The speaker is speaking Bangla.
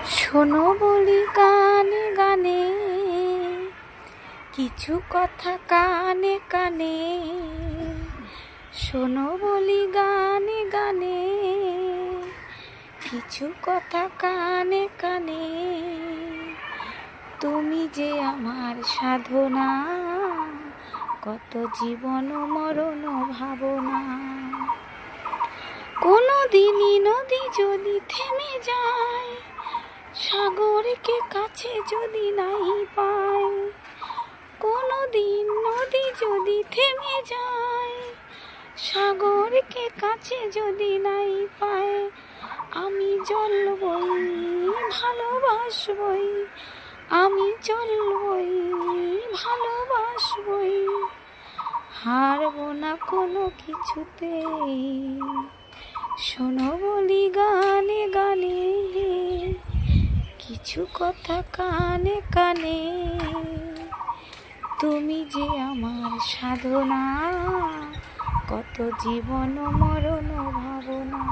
শোনো বলি গানে গানে, কিছু কথা কানে কানে। শোনো বলি গানে গানে, কিছু কথা কানে কানে। তুমি যে আমার সাধনা, কত জীবন মরণ ভাবনা। কোনো দিনই নদী যদি থেমে যায়, সাগরকে কাছে যদি নাই পায়। কোনো দিন নদী যদি থেমে যায়, সাগরকে কাছে যদি নাই পায়। আমি জল বই ভালোবাসবই, আমি জল বই ভালোবাসবই। হারব না কোনো কিছুতেই। শোনো বলি গানে গানে, কিছু কথা কানে কানে। তুমি যে আমার সাধনা, কত জীবন মরণ ভাবনা।